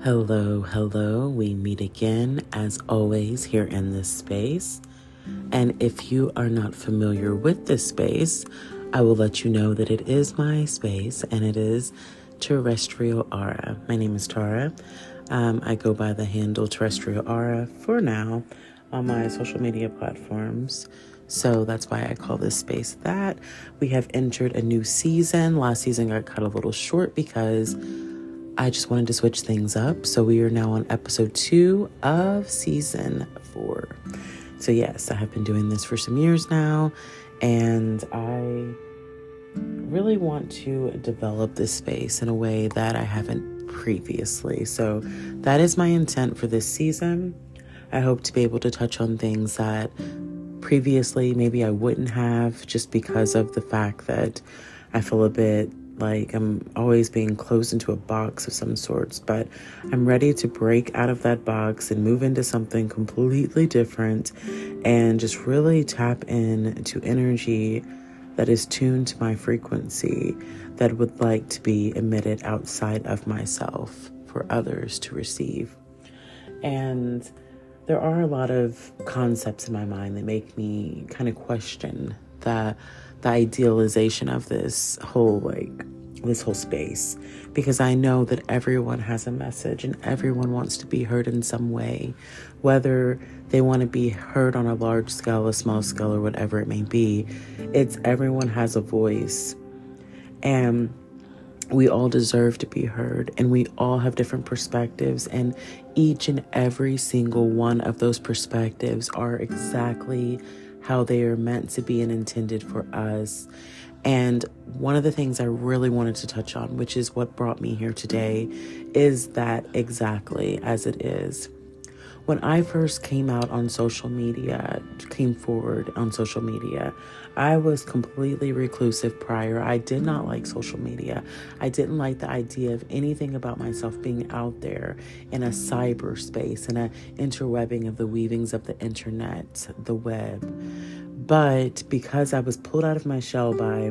Hello, hello. We meet again, as always, here in this space. And if you are not familiar with this space, I will let you know that it is my space and it is Terrestrial Aura. My name is Tara. I go by the handle Terrestrial Aura for now on my social media platforms. So that's why I call this space that. We have entered a new season. Last season got cut a little short because I just wanted to switch things up. So we are now on episode 2 of season 4. So yes, I have been doing this for some years now, and I really want to develop this space in a way that I haven't previously. So that is my intent for this season. I hope to be able to touch on things that previously maybe I wouldn't have, just because of the fact that I feel a bit like I'm always being closed into a box of some sorts, but I'm ready to break out of that box and move into something completely different and just really tap into energy that is tuned to my frequency, that would like to be emitted outside of myself for others to receive. And there are a lot of concepts in my mind that make me kind of question the idealization of this whole space, because I know that everyone has a message and everyone wants to be heard in some way, whether they want to be heard on a large scale, a small scale, or whatever it may be. Everyone has a voice, and we all deserve to be heard, and we all have different perspectives, and each and every single one of those perspectives are exactly how they are meant to be and intended for us. And one of the things I really wanted to touch on, which is what brought me here today, is that exactly as it is. When I first came forward on social media, I was completely reclusive prior. I did not like social media. I didn't like the idea of anything about myself being out there in a cyberspace, in an interwebbing of the weavings of the internet, the web. But because I was pulled out of my shell by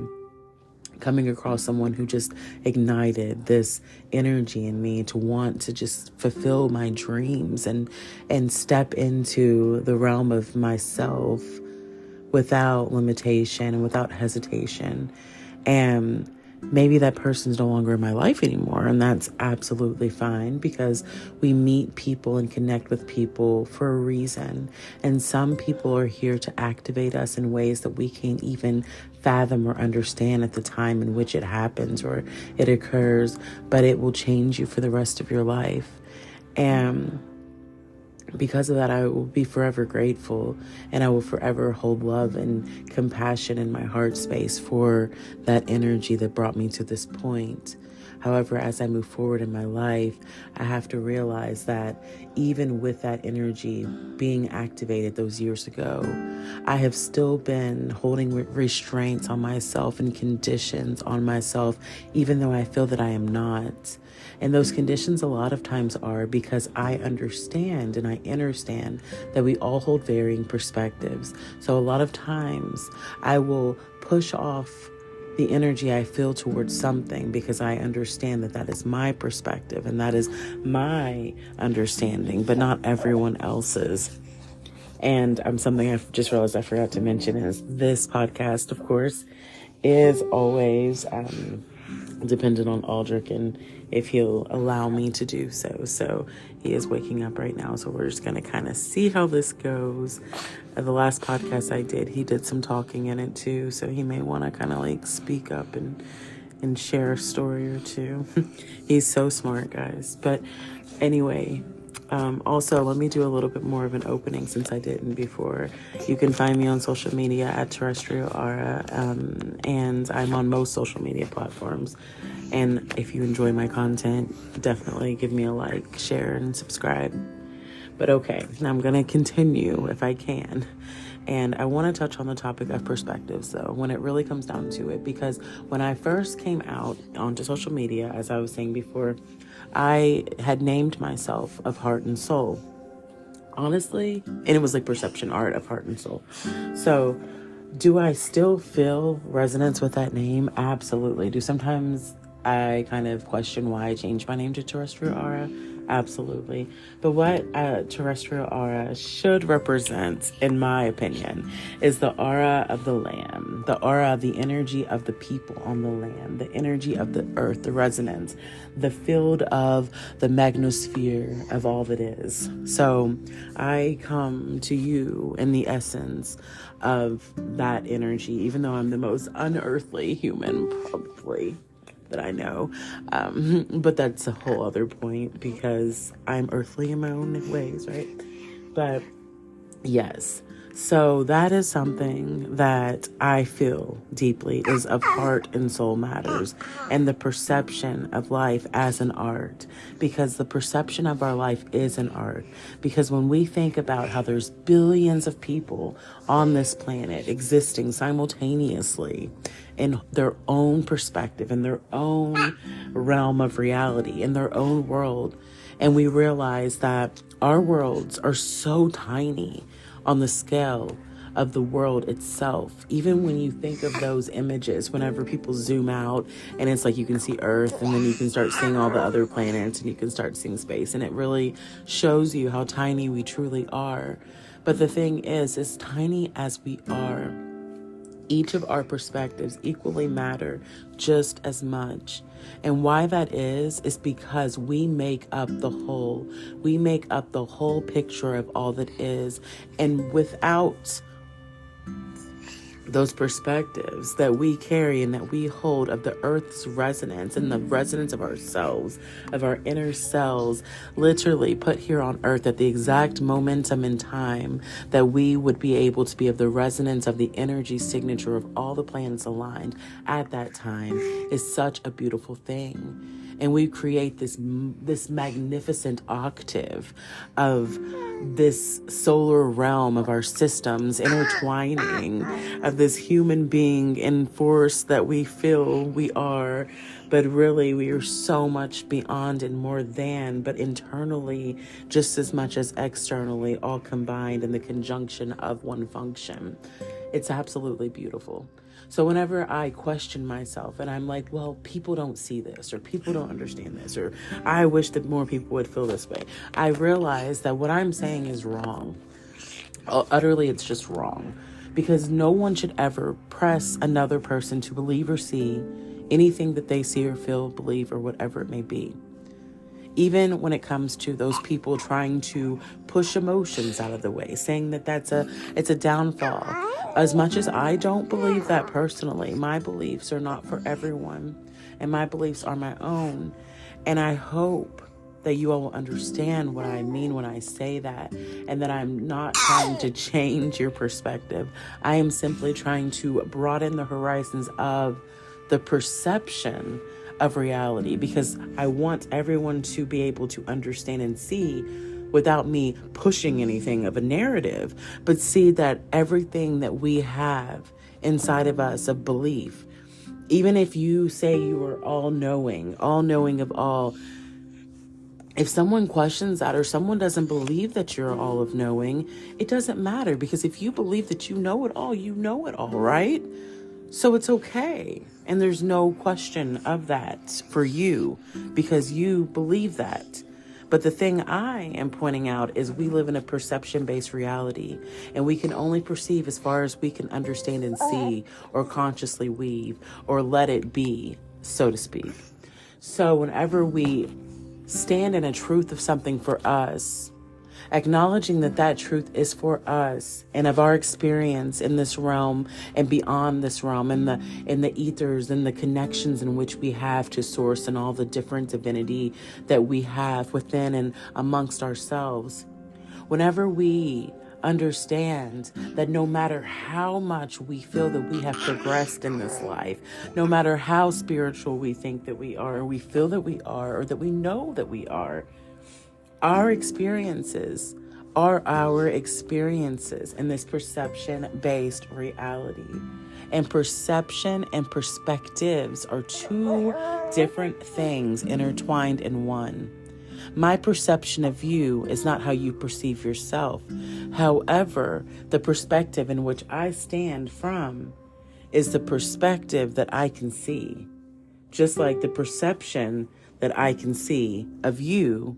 coming across someone who just ignited this energy in me to want to just fulfill my dreams and step into the realm of myself without limitation and without hesitation. And maybe that person's no longer in my life anymore, and that's absolutely fine, because we meet people and connect with people for a reason. And some people are here to activate us in ways that we can't even fathom or understand at the time in which it happens or it occurs, but it will change you for the rest of your life. And because of that, I will be forever grateful, and I will forever hold love and compassion in my heart space for that energy that brought me to this point. However, as I move forward in my life, I have to realize that even with that energy being activated those years ago, I have still been holding restraints on myself and conditions on myself, even though I feel that I am not. And those conditions a lot of times are because I understand and I understand that we all hold varying perspectives. So a lot of times I will push off the energy I feel towards something because I understand that is my perspective and that is my understanding, but not everyone else's. And something I've just realized I forgot to mention is this podcast, of course, is always dependent on Aldrich and if he'll allow me to do so. So he is waking up right now, so we're just going to kind of see how this goes. The last podcast I did, he did some talking in it too, so he may want to kind of speak up and share a story or two. He's so smart, guys. But anyway, also, let me do a little bit more of an opening since I didn't before. You can find me on social media at Terrestrial Aura, and I'm on most social media platforms. And if you enjoy my content, definitely give me a like, share, and subscribe. But okay, now I'm going to continue if I can. And I want to touch on the topic of perspectives, though, when it really comes down to it, because when I first came out onto social media, as I was saying before, I had named myself of Heart and Soul, honestly, and it was Perception Art of Heart and Soul. So do I still feel resonance with that name? Absolutely. Do sometimes I kind of question why I changed my name to Terrestrial Aura? Absolutely. But what a terrestrial aura should represent, in my opinion, is the aura of the land, the aura of the energy of the people on the land, the energy of the earth, the resonance, the field of the magnosphere of all that is. So I come to you in the essence of that energy, even though I'm the most unearthly human, probably, that I know. But that's a whole other point because I'm earthly in my own ways, right? But yes, so that is something that I feel deeply is of heart and soul matters, and the perception of life as an art, because the perception of our life is an art. Because when we think about how there's billions of people on this planet existing simultaneously in their own perspective, in their own realm of reality, in their own world, and we realize that our worlds are so tiny on the scale of the world itself. Even when you think of those images, whenever people zoom out and it's like you can see Earth and then you can start seeing all the other planets and you can start seeing space, and it really shows you how tiny we truly are. But the thing is, as tiny as we are, each of our perspectives equally matter just as much. And why that is because we make up the whole. We make up the whole picture of all that is. And without those perspectives that we carry and that we hold of the earth's resonance and the resonance of ourselves, of our inner selves, literally put here on earth at the exact momentum in time that we would be able to be of the resonance of the energy signature of all the planets aligned at that time, is such a beautiful thing. And we create this magnificent octave of this solar realm of our systems intertwining, of this human being in force that we feel we are, but really we are so much beyond and more than, but internally just as much as externally, all combined in the conjunction of one function. It's absolutely beautiful. So whenever I question myself and I'm like, well, people don't see this, or people don't understand this, or I wish that more people would feel this way, I realize that what I'm saying is wrong. Utterly, it's just wrong. Because no one should ever press another person to believe or see anything that they see or feel, believe, or whatever it may be. Even when it comes to those people trying to push emotions out of the way, saying that it's a downfall. As much as I don't believe that personally, my beliefs are not for everyone, and my beliefs are my own. And I hope that you all will understand what I mean when I say that, and that I'm not trying to change your perspective. I am simply trying to broaden the horizons of the perception of reality, because I want everyone to be able to understand and see without me pushing anything of a narrative, but see that everything that we have inside of us of belief, even if you say you are all knowing of all, if someone questions that, or someone doesn't believe that you're all of knowing, it doesn't matter, because if you believe that you know it all, right? So it's okay. And there's no question of that for you, because you believe that. But the thing I am pointing out is we live in a perception-based reality, and we can only perceive as far as we can understand and see, or consciously weave, or let it be, so to speak. So whenever we stand in a truth of something for us, acknowledging that that truth is for us and of our experience in this realm and beyond this realm, in the ethers and the connections in which we have to source and all the different divinity that we have within and amongst ourselves. Whenever we understand that no matter how much we feel that we have progressed in this life, no matter how spiritual we think that we are, or we feel that we are, or that we know that we are, our experiences are our experiences in this perception-based reality. And perception and perspectives are two different things intertwined in one. My perception of you is not how you perceive yourself. However, the perspective in which I stand from is the perspective that I can see. Just like the perception that I can see of you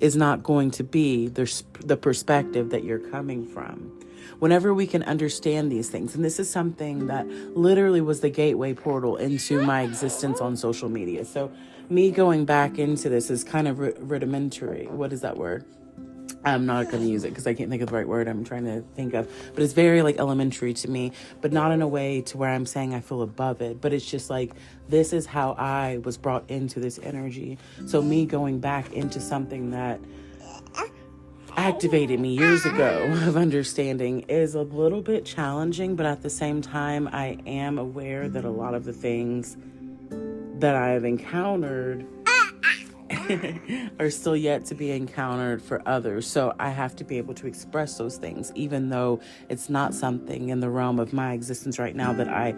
is not going to be the perspective that you're coming from. Whenever we can understand these things, and this is something that literally was the gateway portal into my existence on social media. So me going back into this is kind of rudimentary. What is that word? I'm not going to use it because I can't think of the right word I'm trying to think of. But it's very like elementary to me, but not in a way to where I'm saying I feel above it. But it's just like, this is how I was brought into this energy. So me going back into something that activated me years ago of understanding is a little bit challenging. But at the same time, I am aware that a lot of the things that I have encountered are still yet to be encountered for others. So I have to be able to express those things, even though it's not something in the realm of my existence right now that I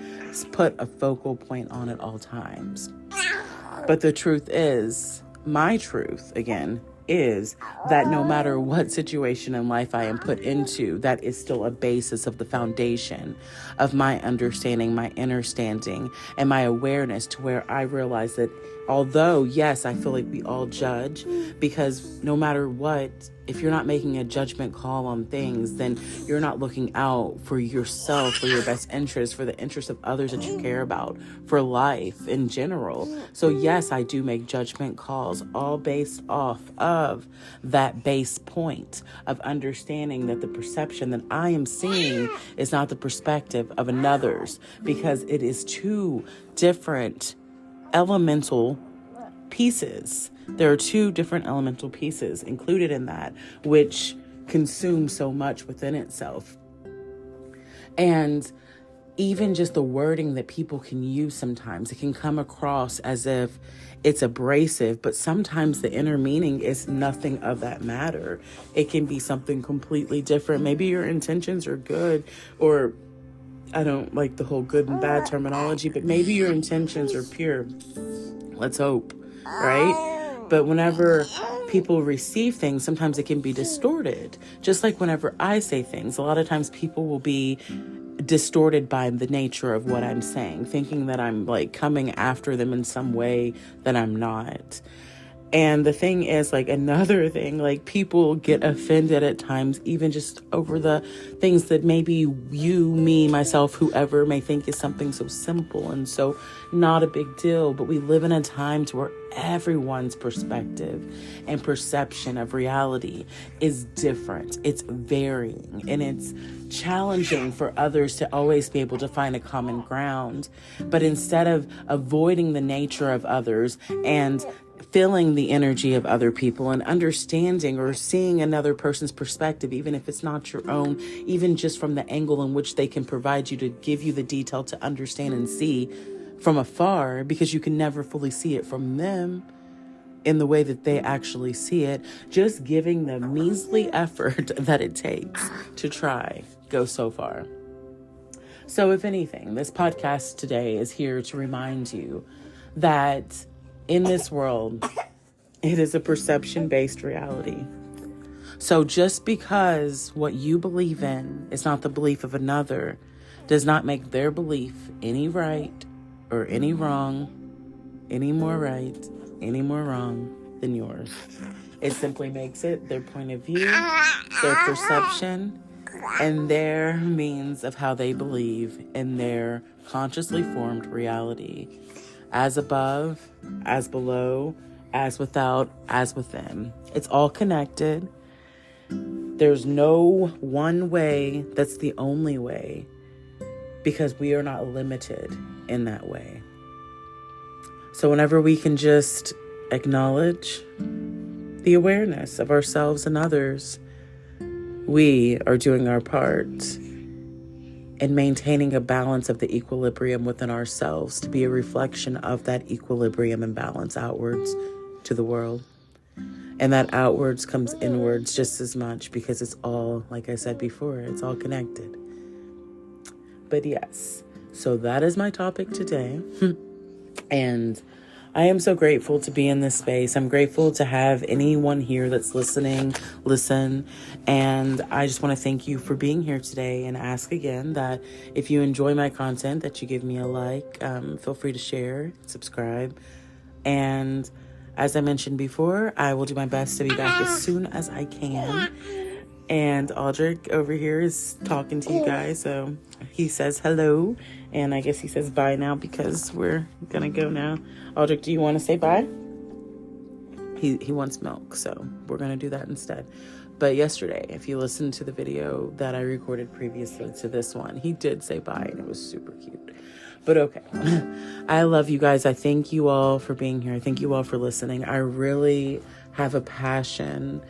put a focal point on at all times. But the truth is, my truth, again, is that no matter what situation in life I am put into, that is still a basis of the foundation of my understanding, my understanding, and my awareness, to where I realize that although, yes, I feel like we all judge, because no matter what, if you're not making a judgment call on things, then you're not looking out for yourself, for your best interest, for the interest of others that you care about, for life in general. So yes, I do make judgment calls, all based off of that base point of understanding that the perception that I am seeing is not the perspective of another's, because it is two different elemental pieces. There are two different elemental pieces included in that, which consume so much within itself. And even just the wording that people can use sometimes, it can come across as if it's abrasive, but sometimes the inner meaning is nothing of that matter. It can be something completely different. Maybe your intentions are good, or I don't like the whole good and bad terminology, but maybe your intentions are pure. Let's hope, right? But whenever people receive things, sometimes it can be distorted. Just like whenever I say things, a lot of times people will be distorted by the nature of what I'm saying, thinking that I'm like coming after them in some way that I'm not. And the thing is, like, another thing, like, people get offended at times, even just over the things that maybe you, me, myself, whoever may think is something so simple and so not a big deal. But we live in a time to where everyone's perspective and perception of reality is different. It's varying, and it's challenging for others to always be able to find a common ground. But instead of avoiding the nature of others and feeling the energy of other people and understanding or seeing another person's perspective, even if it's not your own, even just from the angle in which they can provide you to give you the detail to understand and see from afar, because you can never fully see it from them in the way that they actually see it, just giving the measly effort that it takes to try go so far. So if anything, this podcast today is here to remind you that in this world, it is a perception-based reality. So just because what you believe in is not the belief of another does not make their belief any right or any wrong, any more right, any more wrong than yours. It simply makes it their point of view, their perception, and their means of how they believe in their consciously formed reality. As above, as below, as without, as within. It's all connected. There's no one way that's the only way, because we are not limited in that way. So whenever we can just acknowledge the awareness of ourselves and others, we are doing our part and maintaining a balance of the equilibrium within ourselves to be a reflection of that equilibrium and balance outwards to the world. And that outwards comes inwards just as much, because it's all, like I said before, it's all connected. But yes, so that is my topic today. And I am so grateful to be in this space. I'm grateful to have anyone here that's listening, listen. And I just want to thank you for being here today, and ask again that if you enjoy my content, that you give me a like. Feel free to share, subscribe. And as I mentioned before, I will do my best to be back as soon as I can. And Aldrich over here is talking to you guys, so he says hello, and I guess he says bye now because we're gonna go now. Aldrich, do you want to say bye? He wants milk, so we're gonna do that instead. But yesterday, if you listened to the video that I recorded previously to this one, he did say bye, and it was super cute. But okay, I love you guys. I thank you all for being here. I thank you all for listening. I really have a passion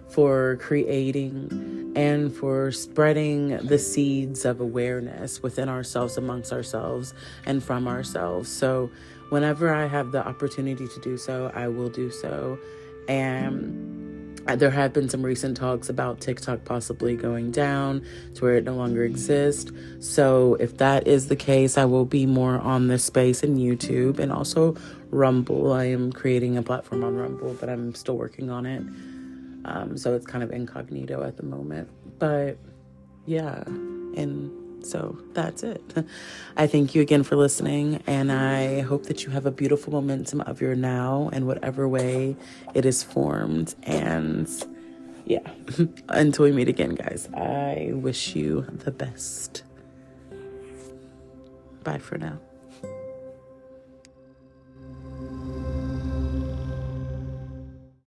for creating and for spreading the seeds of awareness within ourselves, amongst ourselves, and from ourselves. So whenever I have the opportunity to do so, I will do so. And there have been some recent talks about TikTok possibly going down to where it no longer exists. So if that is the case, I will be more on this space in YouTube and also Rumble. I am creating a platform on Rumble, but I'm still working on it. So it's kind of incognito at the moment. But yeah, and so that's it. I thank you again for listening, and I hope that you have a beautiful momentum of your now in whatever way it is formed. And yeah, until we meet again, guys, I wish you the best. Bye for now.